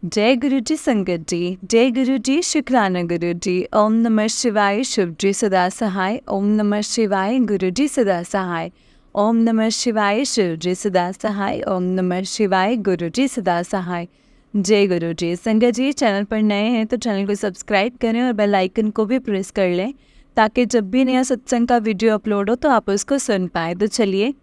जय गुरु जी संगत जी, जय गुरु जी शुक्राना गुरु जी। ओम नमः शिवाय, शिव जी सदा सहाय। ओम नमः शिवाय, गुरु जी सदा सहाय। ओम नमः शिवाय, शिव जी सदा सहाय। ओम नमः शिवाय, गुरु जी सदा सहाय। जय गुरु जी संगत जी। चैनल पर नए हैं तो चैनल को सब्सक्राइब करें और बेल आइकन को भी प्रेस कर लें, ताकि जब भी नया सत्संग का वीडियो अपलोड हो तो आप उसको सुन पाए। तो चलिए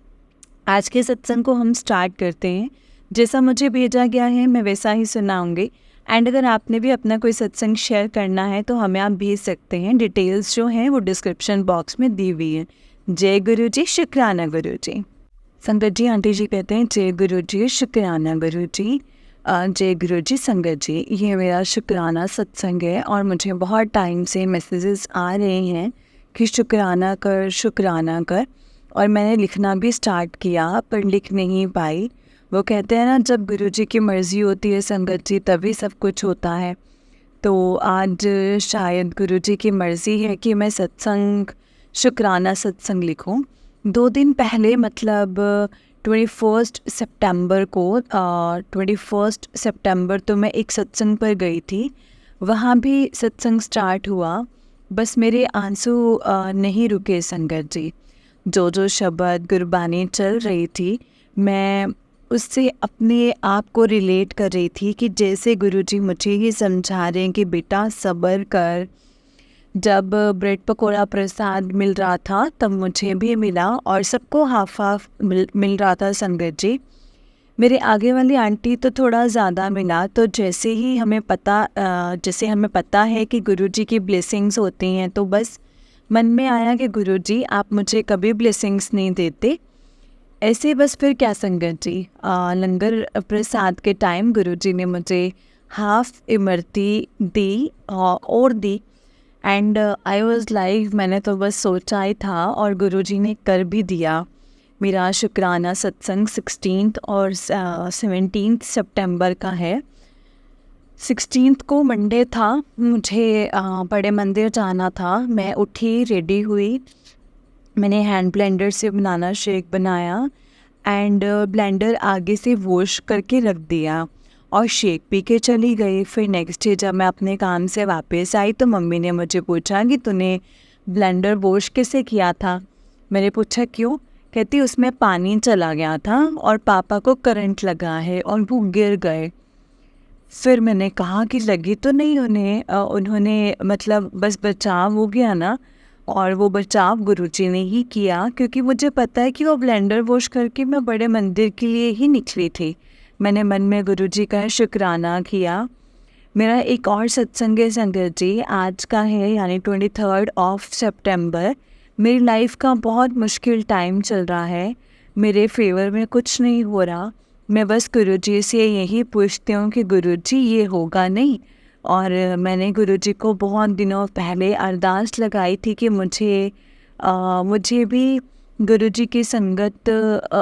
आज के सत्संग को हम स्टार्ट करते हैं। जैसा मुझे भेजा गया है मैं वैसा ही सुनाऊंगी। एंड अगर आपने भी अपना कोई सत्संग शेयर करना है तो हमें आप भेज सकते हैं। डिटेल्स जो हैं वो डिस्क्रिप्शन बॉक्स में दी हुई है। जय गुरु जी, शुक्राना गुरु जी। संगत जी, आंटी जी कहते हैं जय गुरु जी, शुक्राना गुरु जी। जय गुरु जी संगत जी, ये मेरा शुक्राना सत्संग है और मुझे बहुत टाइम से मैसेजेस आ रहे हैं कि शुक्राना कर, शुक्राना कर। और मैंने लिखना भी स्टार्ट किया पर लिख नहीं पाई। वो कहते हैं ना, जब गुरुजी की मर्ज़ी होती है संगत जी तभी सब कुछ होता है। तो आज शायद गुरुजी की मर्ज़ी है कि मैं सत्संग, शुक्राना सत्संग लिखूं। 2 दिन पहले मतलब 21 सितंबर को 21 सितंबर तो मैं एक सत्संग पर गई थी। वहाँ भी सत्संग स्टार्ट हुआ, बस मेरे आंसू नहीं रुके संगत जी। जो शब्द गुरबानी चल रही थी, मैं उससे अपने आप को रिलेट कर रही थी कि जैसे गुरुजी मुझे ही समझा रहे हैं कि बेटा सब्र कर। जब ब्रेड पकोड़ा प्रसाद मिल रहा था तब मुझे भी मिला और सबको हाफ हाफ मिल रहा था संगत जी। मेरे आगे वाली आंटी तो थोड़ा ज़्यादा मिला। तो जैसे हमें पता है कि गुरुजी की ब्लेसिंग्स होती हैं, तो बस मन में आया कि गुरुजी आप मुझे कभी ब्लेसिंग्स नहीं देते। ऐसे बस फिर क्या संगत जी, लंगर प्रसाद के टाइम गुरुजी ने मुझे हाफ इमरती दी और दी। एंड आई वाज लाइक, मैंने तो बस सोचा ही था और गुरुजी ने कर भी दिया। मेरा शुक्राना सत्संग 16 और 17 सितंबर का है। 16 को मंडे था, मुझे बड़े मंदिर जाना था। मैं उठी, रेडी हुई, मैंने हैंड ब्लेंडर से बनाना शेक बनाया एंड ब्लेंडर आगे से वॉश करके रख दिया और शेक पी के चली गई। फिर नेक्स्ट डे जब मैं अपने काम से वापस आई तो मम्मी ने मुझे पूछा कि तूने ब्लेंडर वॉश कैसे किया था। मैंने पूछा क्यों? कहती उसमें पानी चला गया था और पापा को करंट लगा है और वो गिर गए। फिर मैंने कहा कि लगी तो नहीं उन्हें, उन्होंने मतलब बस बचाव हो गया ना। और वो बचाव गुरुजी ने ही किया, क्योंकि मुझे पता है कि वो ब्लेंडर वॉश करके मैं बड़े मंदिर के लिए ही निकली थी। मैंने मन में गुरुजी का शुक्राना किया। मेरा एक और सत्संग है संगत जी, आज का है यानी 23 सितंबर। मेरी लाइफ का बहुत मुश्किल टाइम चल रहा है, मेरे फेवर में कुछ नहीं हो रहा। मैं बस गुरुजी से यही पूछती हूँ कि गुरुजी ये होगा नहीं। और मैंने गुरुजी को बहुत दिनों पहले अरदास लगाई थी कि मुझे भी गुरुजी की संगत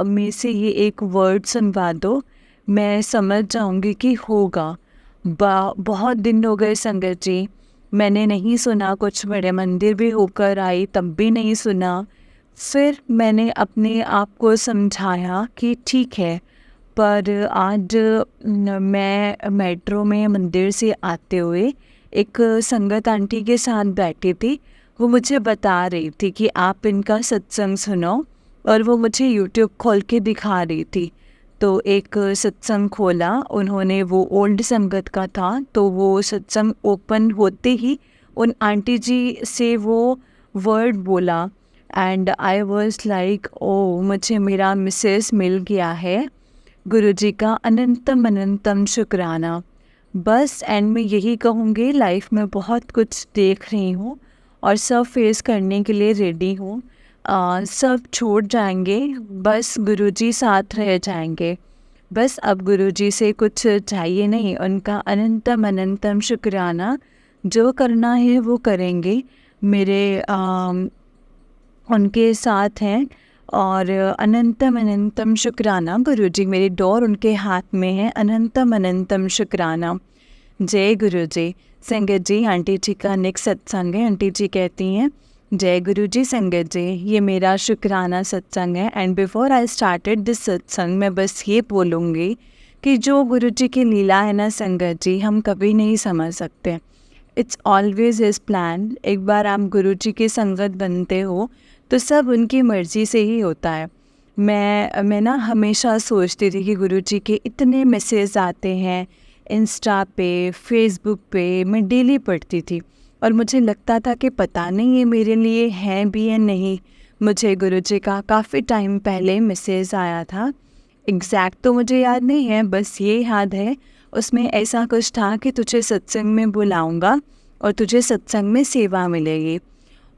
में से ये एक वर्ड सुनवा दो, मैं समझ जाऊँगी कि होगा। बहुत दिन हो गए संगत जी, मैंने नहीं सुना। कुछ बड़े मंदिर भी होकर आई तब भी नहीं सुना। फिर मैंने अपने आप को समझाया कि ठीक है। पर आज मैं मेट्रो में मंदिर से आते हुए एक संगत आंटी के साथ बैठी थी। वो मुझे बता रही थी कि आप इनका सत्संग सुनो, और वो मुझे यूट्यूब खोल के दिखा रही थी। तो एक सत्संग खोला उन्होंने, वो ओल्ड संगत का था। तो वो सत्संग ओपन होते ही उन आंटी जी से वो वर्ड बोला एंड आई वाज लाइक, ओ मुझे मेरा मिसेस मिल गया है। गुरुजी का अनंतम अनंतम शुक्राना। बस एंड में यही कहूँगी, लाइफ में बहुत कुछ देख रही हूँ और सब फेस करने के लिए रेडी हूँ। सब छूट जाएंगे, बस गुरुजी साथ रह जाएंगे। बस अब गुरुजी से कुछ चाहिए नहीं, उनका अनंतम अनंतम शुक्राना। जो करना है वो करेंगे, मेरे उनके साथ हैं। और अनंतम अनंतम शुक्राना गुरुजी, मेरी डोर उनके हाथ में है। अनंतम अनंतम शुक्राना। जय गुरुजी संगत जी। आंटी जी का नेक्स्ट सत्संग है। आंटी जी कहती हैं जय गुरु जी संगत जी, ये मेरा शुक्राना सत्संग है। And before I started this सत्संग मैं बस ये बोलूँगी कि जो गुरुजी की लीला है ना संगत जी, हम कभी नहीं समझ सकते। It's always his plan. एक बार आप गुरुजी की संगत बनते हो तो सब उनकी मर्ज़ी से ही होता है। मैं ना हमेशा सोचती थी कि गुरुजी के इतने मैसेज आते हैं इंस्टा पे, फेसबुक पे, मैं डेली पढ़ती थी और मुझे लगता था कि पता नहीं ये मेरे लिए हैं भी या नहीं। मुझे गुरुजी का काफ़ी टाइम पहले मैसेज आया था, एग्जैक्ट तो मुझे याद नहीं है, बस ये याद है उसमें ऐसा कुछ था कि तुझे सत्संग में बुलाऊंगा और तुझे सत्संग में सेवा मिलेगी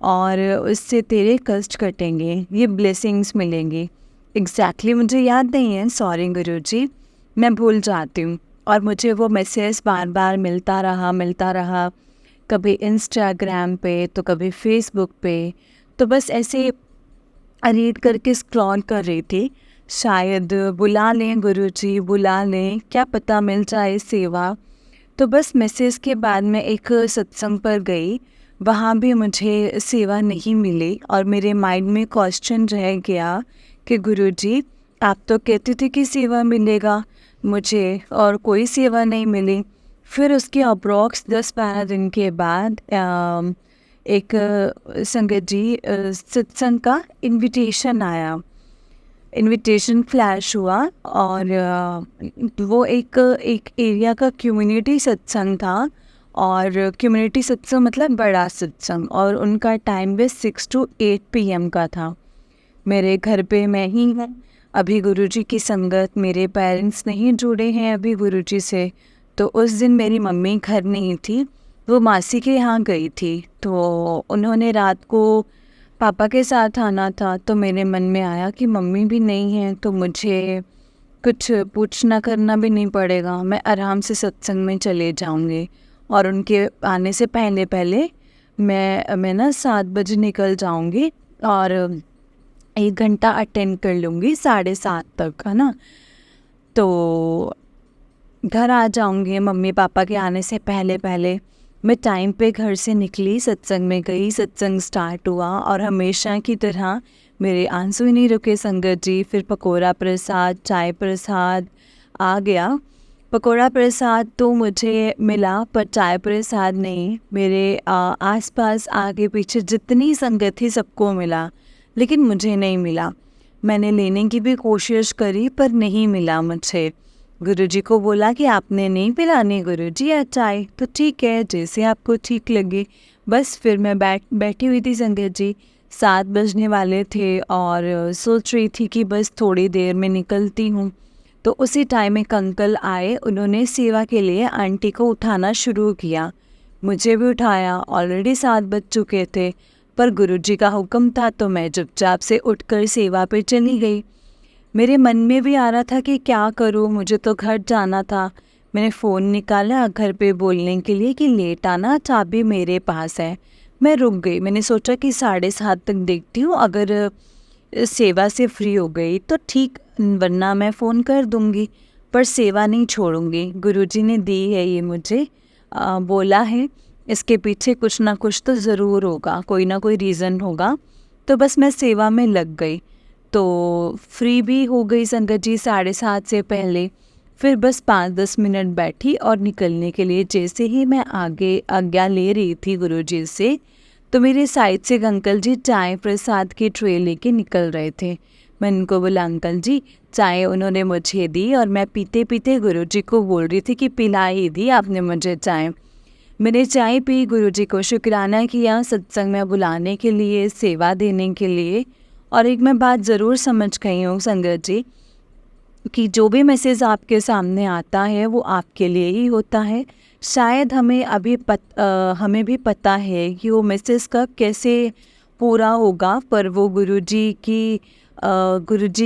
और उससे तेरे कष्ट कटेंगे, ये ब्लेसिंग्स मिलेंगी। एग्जैक्टली मुझे याद नहीं है, सॉरी गुरुजी, मैं भूल जाती हूँ। और मुझे वो मैसेज बार बार मिलता रहा, कभी इंस्टाग्राम पे तो कभी फेसबुक पे। तो बस ऐसे रीड करके स्क्रॉल कर रही थी, शायद बुला लें गुरुजी, बुला लें, क्या पता मिल जाए सेवा। तो बस मैसेज के बाद मैं एक सत्संग पर गई, वहाँ भी मुझे सेवा नहीं मिली और मेरे माइंड में क्वेश्चन रह गया कि गुरुजी आप तो कहते थे कि सेवा मिलेगा मुझे और कोई सेवा नहीं मिली। फिर उसके अप्रॉक्स 10-12 दिन के बाद एक संगत जी सत्संग का इनविटेशन आया, इनविटेशन फ्लैश हुआ और वो एक एरिया का कम्युनिटी सत्संग था और कम्युनिटी सत्संग मतलब बड़ा सत्संग, और उनका टाइम भी 6 to 8 PM का था। मेरे घर पे मैं ही हूँ अभी गुरुजी की संगत, मेरे पेरेंट्स नहीं जुड़े हैं अभी गुरुजी से। तो उस दिन मेरी मम्मी घर नहीं थी, वो मासी के यहाँ गई थी। तो उन्होंने रात को पापा के साथ आना था, तो मेरे मन में आया कि मम्मी भी नहीं है तो मुझे कुछ पूछना करना भी नहीं पड़ेगा, मैं आराम से सत्संग में चले जाऊंगी और उनके आने से पहले पहले मैं ना 7 बजे निकल जाऊंगी और 1 घंटा अटेंड कर लूँगी 7:30 तक, है ना। तो घर आ जाऊंगी मम्मी पापा के आने से पहले पहले। मैं टाइम पे घर से निकली, सत्संग में गई, सत्संग स्टार्ट हुआ और हमेशा की तरह मेरे आंसू ही नहीं रुके संगत जी। फिर पकोड़ा प्रसाद, चाय प्रसाद आ गया। पकोड़ा प्रसाद तो मुझे मिला पर चाय प्रसाद नहीं। मेरे आसपास आगे पीछे जितनी संगत थी सबको मिला, लेकिन मुझे नहीं मिला। मैंने लेने की भी कोशिश करी पर नहीं मिला मुझे। गुरुजी को बोला कि आपने नहीं पिलानी गुरुजी या चाय, तो ठीक है जैसे आपको ठीक लगे। बस फिर मैं बैठी हुई थी संगत जी, 7 बजने वाले थे और सोच रही थी कि बस थोड़ी देर में निकलती हूँ। तो उसी टाइम एक अंकल आए, उन्होंने सेवा के लिए आंटी को उठाना शुरू किया, मुझे भी उठाया। ऑलरेडी 7 बज चुके थे पर गुरुजी का हुक्म था तो मैं चुपचाप से उठकर सेवा पे चली गई। मेरे मन में भी आ रहा था कि क्या करूँ, मुझे तो घर जाना था। मैंने फ़ोन निकाला घर पे बोलने के लिए कि लेट आना, चाबी मेरे पास है। मैं रुक गई, मैंने सोचा कि 7:30 तक देखती हूँ, अगर सेवा से फ्री हो गई तो ठीक, वरना मैं फ़ोन कर दूँगी, पर सेवा नहीं छोड़ूंगी। गुरुजी ने दी है ये मुझे, बोला है इसके पीछे कुछ ना कुछ तो ज़रूर होगा, कोई ना कोई रीज़न होगा। तो बस मैं सेवा में लग गई, तो फ्री भी हो गई संगत जी 7:30 से पहले। फिर बस 5-10 मिनट बैठी और निकलने के लिए जैसे ही मैं आगे आज्ञा ले रही थी गुरुजी से, तो मेरे साइड से एक अंकल जी चाय प्रसाद की ट्रे लेके निकल रहे थे। मैंने उनको बोला अंकल जी चाय, उन्होंने मुझे दी और मैं पीते पीते गुरुजी को बोल रही थी कि पिला ही दी आपने मुझे चाय। मैंने चाय पी, गुरुजी को शुक्राना किया सत्संग में बुलाने के लिए, सेवा देने के लिए। और एक मैं बात ज़रूर समझ गई हूँ संगत जी कि जो भी मैसेज आपके सामने आता है वो आपके लिए ही होता है। शायद हमें भी पता है कि वो मैसेज कब कैसे पूरा होगा, पर वो गुरुजी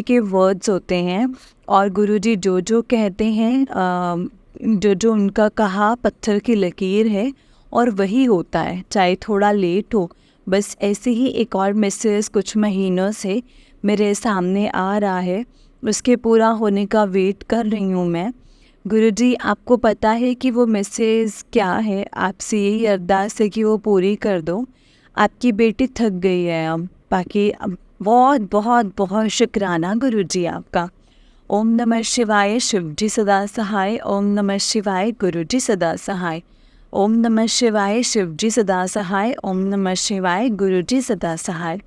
के वर्ड्स होते हैं और गुरुजी जो जो कहते हैं, जो जो उनका कहा पत्थर की लकीर है और वही होता है, चाहे थोड़ा लेट हो। बस ऐसे ही एक और मैसेज कुछ महीनों से मेरे सामने आ रहा है, उसके पूरा होने का वेट कर रही हूँ मैं। गुरुजी आपको पता है कि वो मैसेज क्या है, आपसे यही अरदास है कि वो पूरी कर दो। आपकी बेटी थक गई है अब, बाकी अब बहुत बहुत बहुत शुक्राना गुरुजी आपका। ओम नमः शिवाय शिव जी सदा सहाय। ओम नमः शिवाय गुरु जी सदा सहाय। ओम नमः शिवाय शिव जी सदा सहाय। ओम नमः शिवाय गुरु जी सदा सहाय।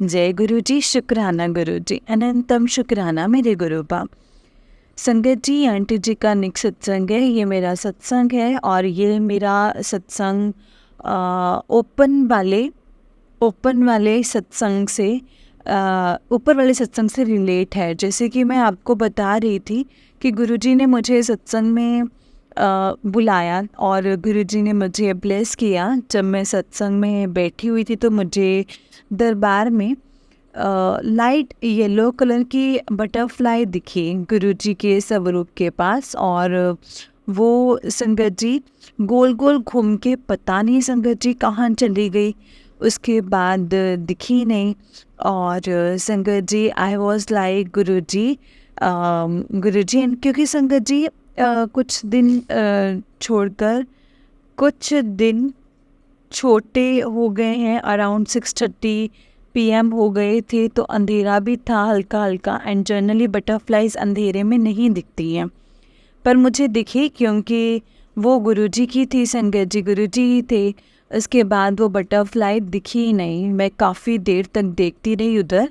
जय गुरु जी, शुक्राना गुरु जी, अनंतम शुक्राना मेरे गुरु बाप। संगत जी, आंटी जी का निक सत्संग है, ये मेरा सत्संग है और ये मेरा सत्संग ओपन वाले सत्संग से ऊपर वाले सत्संग से रिलेट है। जैसे कि मैं आपको बता रही थी कि गुरुजी ने मुझे सत्संग में बुलाया और गुरुजी ने मुझे ब्लेस किया। जब मैं सत्संग में बैठी हुई थी तो मुझे दरबार में लाइट येलो कलर की बटरफ्लाई दिखी गुरुजी के स्वरूप के पास, और वो संगत जी गोल गोल घूम के पता नहीं संगत जी कहाँ चली गई, उसके बाद दिखी नहीं। और संगत जी आई वॉज लाइक गुरुजी क्योंकि संगत जी कुछ दिन छोड़कर कुछ दिन छोटे हो गए हैं, अराउंड 6:30 PM हो गए थे, तो अंधेरा भी था हल्का हल्का। एंड जनरली बटरफ्लाइज अंधेरे में नहीं दिखती हैं, पर मुझे दिखी क्योंकि वो गुरुजी की थी, संगत जी गुरुजी ही थे। उसके बाद वो बटरफ्लाई दिखी ही नहीं। मैं काफ़ी देर तक देखती रही उधर।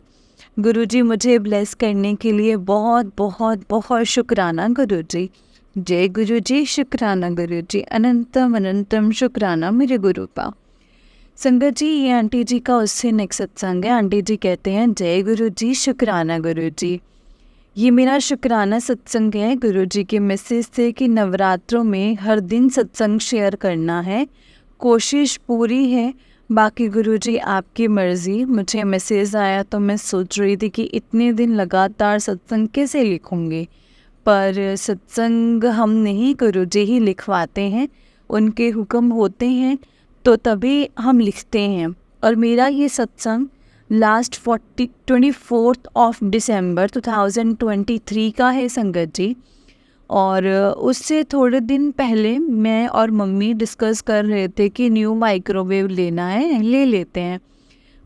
गुरुजी मुझे ब्लेस करने के लिए बहुत बहुत बहुत शुक्राना गुरुजी। जय गुरुजी, शुक्राना गुरुजी, अनंतम अनंतम शुक्राना मेरे गुरु पा। संगत जी, ये आंटी जी का उससे नेक्स्ट सत्संग है। आंटी जी कहते हैं जय गुरुजी, शुक्राना गुरुजी। ये मेरा शुक्राना सत्संग है गुरुजी के मैसेज से कि नवरात्रों में हर दिन सत्संग शेयर करना है, कोशिश पूरी है। बाकी गुरुजी आपकी मर्ज़ी। मुझे मैसेज आया तो मैं सोच रही थी कि इतने दिन लगातार सत्संग कैसे लिखूँगी, पर सत्संग हम नहीं, गुरुजी ही लिखवाते हैं, उनके हुक्म होते हैं तो तभी हम लिखते हैं। और मेरा ये सत्संग लास्ट 24 दिसंबर 2023 का है संगत जी। और उससे थोड़े दिन पहले मैं और मम्मी डिस्कस कर रहे थे कि न्यू माइक्रोवेव लेना है, ले लेते हैं।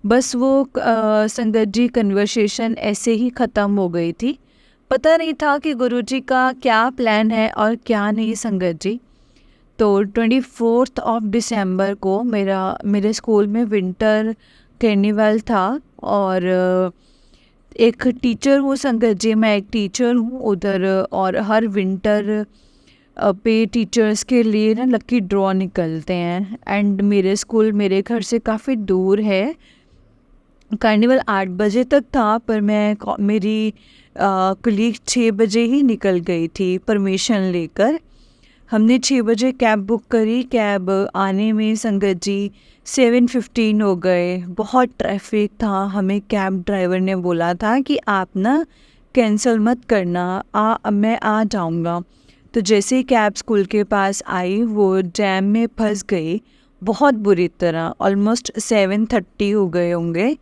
बस वो संगत जी कन्वर्सेशन ऐसे ही ख़त्म हो गई थी। पता नहीं था कि गुरुजी का क्या प्लान है और क्या नहीं संगत जी। तो 24 दिसंबर को मेरे स्कूल में विंटर कार्निवल था, और एक टीचर हूँ संगत जी, मैं एक टीचर हूँ उधर, और हर विंटर पे टीचर्स के लिए ना लकी ड्रॉ निकलते हैं। एंड मेरे स्कूल मेरे घर से काफ़ी दूर है। कार्निवल 8 बजे तक था, पर मेरी कलीग 6 बजे ही निकल गई थी परमिशन लेकर। हमने 6 बजे कैब बुक करी। कैब आने में संगत जी 7:15 हो गए। बहुत ट्रैफिक था। हमें कैब ड्राइवर ने बोला था कि आप ना कैंसिल मत करना, मैं आ जाऊंगा। तो जैसे ही कैब स्कूल के पास आई, वो जैम में फंस गई बहुत बुरी तरह। ऑलमोस्ट 7:30 हो गए होंगे।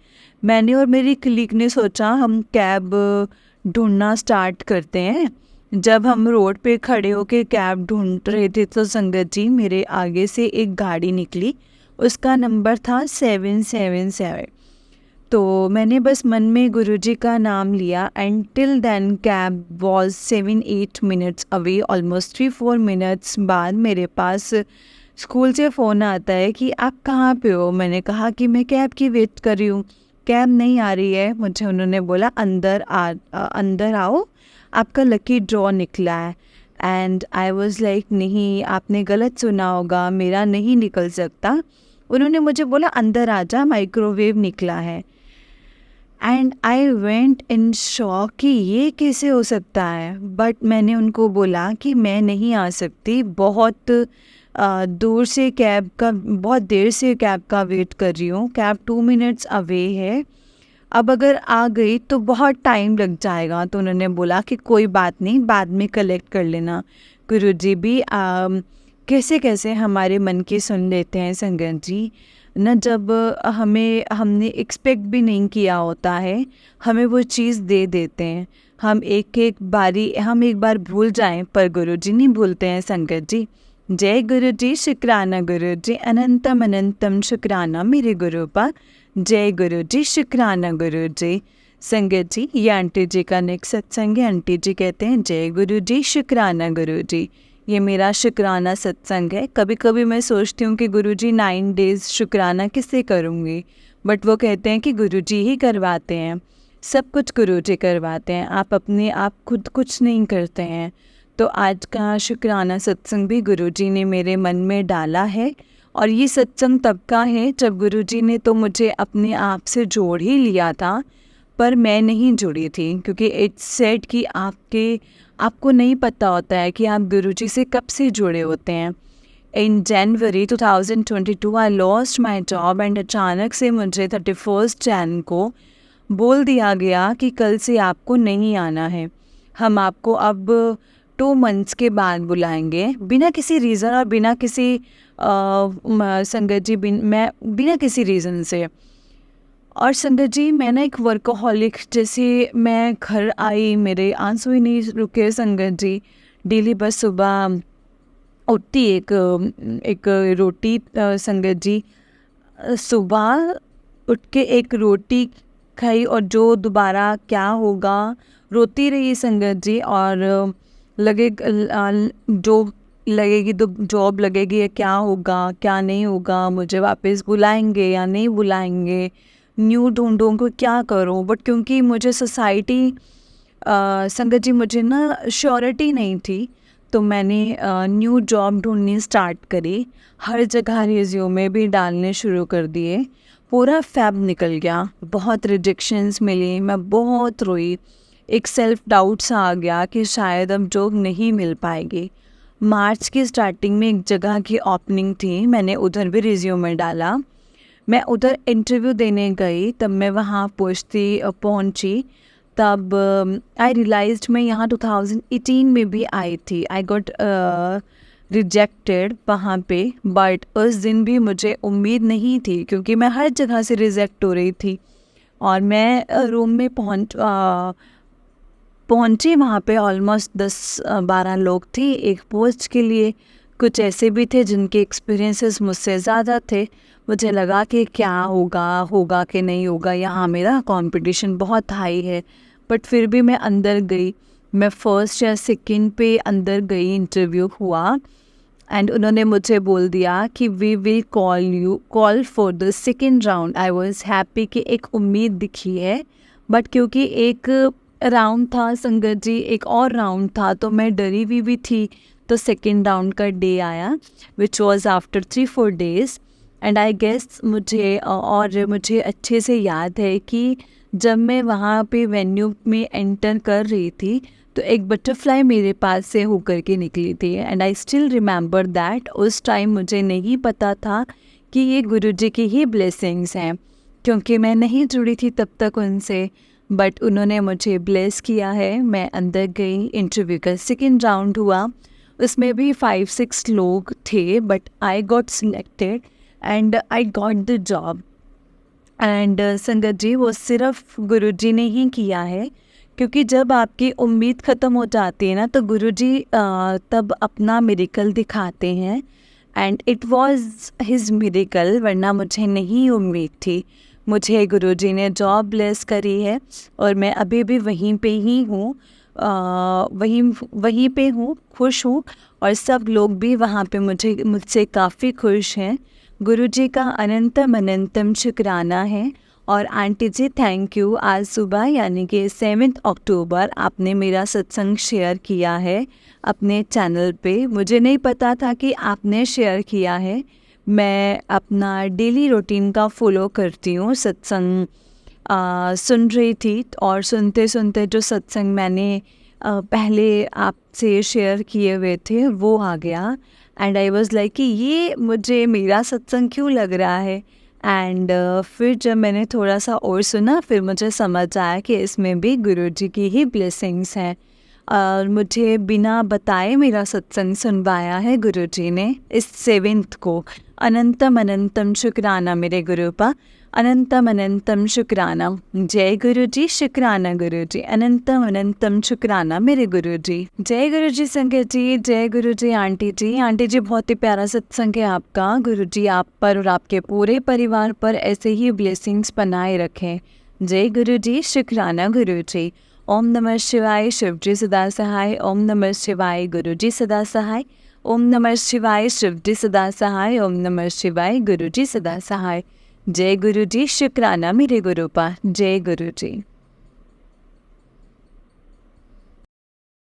मैंने और मेरी कलीग ने सोचा हम कैब ढूंढना स्टार्ट करते हैं। जब हम रोड पे खड़े होके कैब ढूंढ रहे थे तो संगत जी मेरे आगे से एक गाड़ी निकली, उसका नंबर था 777। तो मैंने बस मन में गुरुजी का नाम लिया। And till then cab was 7-8 minutes away. Almost 3-4 minutes बाद मेरे पास स्कूल से फ़ोन आता है कि आप कहाँ पे हो। मैंने कहा कि मैं कैब की वेट कर रही हूँ, कैब नहीं आ रही है। मुझे उन्होंने बोला अंदर आओ, आपका लकी ड्रॉ निकला है। एंड आई वॉज़ लाइक नहीं, आपने गलत सुना होगा, मेरा नहीं निकल सकता। उन्होंने मुझे बोला अंदर आ जा, माइक्रोवेव निकला है। And I went in shock कि ये कैसे हो सकता है। बट मैंने उनको बोला कि मैं नहीं आ सकती, बहुत दूर से बहुत देर से कैब का वेट कर रही हूँ। कैब 2 मिनट्स अवे है, अब अगर आ गई तो बहुत टाइम लग जाएगा। तो उन्होंने बोला कि कोई बात नहीं, बाद में कलेक्ट कर लेना। गुरुजी भी कैसे कैसे हमारे मन की सुन लेते हैं संगत जी न। जब हमने एक्सपेक्ट भी नहीं किया होता है, हमें वो चीज़ दे देते हैं। हम एक बार भूल जाएं, पर गुरुजी नहीं भूलते हैं संगत जी। जय गुरुजी, शुक्राना गुरुजी, अनंतम अनंतम शुक्राना मेरे गुरु पा। जय गुरुजी, शुक्राना गुरुजी। संगत जी, ये आंटी जी का नेक्स्ट सत्संग है। आंटी जी कहते हैं, जय गुरु जी, शुक्राना गुरु जी। ये मेरा शुक्राना सत्संग है। कभी कभी मैं सोचती हूँ कि गुरु जी 9 डेज़ शुक्राना किससे करूँगी, बट वो कहते हैं कि गुरु जी ही करवाते हैं, सब कुछ गुरु जी करवाते हैं, आप अपने आप खुद कुछ नहीं करते हैं। तो आज का शुक्राना सत्संग भी गुरु जी ने मेरे मन में डाला है, और ये सत्संग तब का है जब गुरु जी ने तो मुझे अपने आप से जोड़ ही लिया था, पर मैं नहीं जुड़ी थी, क्योंकि इट्स सेड कि आपको नहीं पता होता है कि आप गुरुजी से कब से जुड़े होते हैं। इन जनवरी 2022 I lost my job and अचानक से मुझे 31 जैन को बोल दिया गया कि कल से आपको नहीं आना है, हम आपको अब 2 मंथ्स के बाद बुलाएंगे, बिना किसी रीज़न और बिना किसी संगत जी बिना किसी रीज़न से। और संगत जी, मैं ना एक वर्कोहॉलिक जैसे मैं घर आई, मेरे आंसू ही नहीं रुके संगत जी। डेली बस सुबह उठती एक रोटी संगत जी, सुबह उठ के एक रोटी खाई और जो दोबारा क्या होगा रोती रही संगत जी। और जो लगेगी तो जॉब लगेगी या क्या होगा क्या नहीं होगा, मुझे वापस बुलाएंगे या नहीं बुलाएंगे, न्यू ढूंढूं को क्या करूं। बट क्योंकि मुझे सोसाइटी संगत जी मुझे ना श्योरिटी नहीं थी, तो मैंने न्यू जॉब ढूंढनी स्टार्ट करी। हर जगह रिज्यूमे भी डालने शुरू कर दिए। पूरा फैब निकल गया, बहुत रिजेक्शंस मिली, मैं बहुत रोई, एक सेल्फ डाउट सा आ गया कि शायद अब जॉब नहीं मिल पाएगी। मार्च की स्टार्टिंग में एक जगह की ओपनिंग थी, मैंने उधर भी रिज्यूमे डाला। मैं उधर इंटरव्यू देने गई, तब मैं वहाँ पहुँची तब आई रियलाइज्ड मैं यहाँ 2018 में भी आई थी। आई गॉट रिजेक्टेड वहाँ पे, बट उस दिन भी मुझे उम्मीद नहीं थी, क्योंकि मैं हर जगह से रिजेक्ट हो रही थी। और मैं रूम में पहुँची, वहाँ पे ऑलमोस्ट 10-12 लोग थे एक पोस्ट के लिए। कुछ ऐसे भी थे जिनके एक्सपीरियंसेस मुझसे ज़्यादा थे। मुझे लगा कि क्या होगा कि नहीं होगा, यहाँ मेरा कंपटीशन बहुत हाई है। बट फिर भी मैं अंदर गई, मैं फर्स्ट या सेकंड पे अंदर गई, इंटरव्यू हुआ एंड उन्होंने मुझे बोल दिया कि we will call for the second round. I was happy कि एक उम्मीद दिखी है। बट क्योंकि एक राउंड था संगत जी, एक और राउंड था, तो मैं डरी हुई भी थी। तो सेकंड राउंड का डे आया, which was after 3-4 days and I guess मुझे अच्छे से याद है कि जब मैं वहाँ पे वेन्यू में एंटर कर रही थी तो एक बटरफ्लाई मेरे पास से होकर के निकली थी। And I still remember that. उस टाइम मुझे नहीं पता था कि ये गुरुजी की ही ब्लेसिंग्स हैं, क्योंकि मैं नहीं जुड़ी थी तब तक उनसे। बट उन्होंने मुझे ब्लेस किया है। मैं अंदर गई, इंटरव्यू का सेकेंड राउंड हुआ, उसमें भी 5-6 लोग थे, but I got selected and I got the job. And संगत जी, वो सिर्फ गुरुजी ने ही किया है, क्योंकि जब आपकी उम्मीद ख़त्म हो जाती है ना, तो गुरुजी तब अपना मिरेकल दिखाते हैं। And it was his miracle, वरना मुझे नहीं उम्मीद थी। मुझे गुरुजी ने जॉब ब्लेस करी है और मैं अभी भी वहीं पे ही हूँ, वहीं पे हूँ, खुश हूँ। और सब लोग भी वहाँ पे मुझसे काफ़ी खुश हैं। गुरुजी का अनंतम शुक्राना है। और आंटी जी, थैंक यू। आज सुबह यानी कि 7 अक्टूबर आपने मेरा सत्संग शेयर किया है अपने चैनल पे। मुझे नहीं पता था कि आपने शेयर किया है। मैं अपना डेली रूटीन का फॉलो करती हूँ। सत्संग सुन रही थी और सुनते सुनते जो सत्संग मैंने पहले आपसे शेयर किए हुए थे वो आ गया। एंड आई वाज लाइक कि ये मुझे मेरा सत्संग क्यों लग रहा है। एंड फिर जब मैंने थोड़ा सा और सुना, फिर मुझे समझ आया कि इसमें भी गुरुजी की ही ब्लेसिंग्स हैं। और मुझे बिना बताए मेरा सत्संग सुनवाया है गुरुजी ने इस 7th को। अनंतम शुक्राना मेरे गुरु पा, अनंतम शुक्राना। जय गुरुजी, शुक्राना गुरुजी, अनंतम शुक्राना मेरे गुरुजी। जय गुरुजी संगत जी, जय गुरुजी आंटी जी। आंटी जी, बहुत ही प्यारा सत्संग है आपका। गुरुजी आप पर और आपके पूरे परिवार पर ऐसे ही ब्लेसिंग्स बनाए रखें। जय गुरु जी, शुक्राना गुरु जी। ओम नमः शिवाय, शिव जी सदा सहाय। ओम नमः शिवाय, गुरु जी सदा सहाय। ओम नमः शिवाय, शिव जी सदा सहाय। ओम नमः शिवाय, गुरु जी सदा सहाय। जय गुरु जी, शुक्राना मेरे गुरुपा। जय गुरु जी।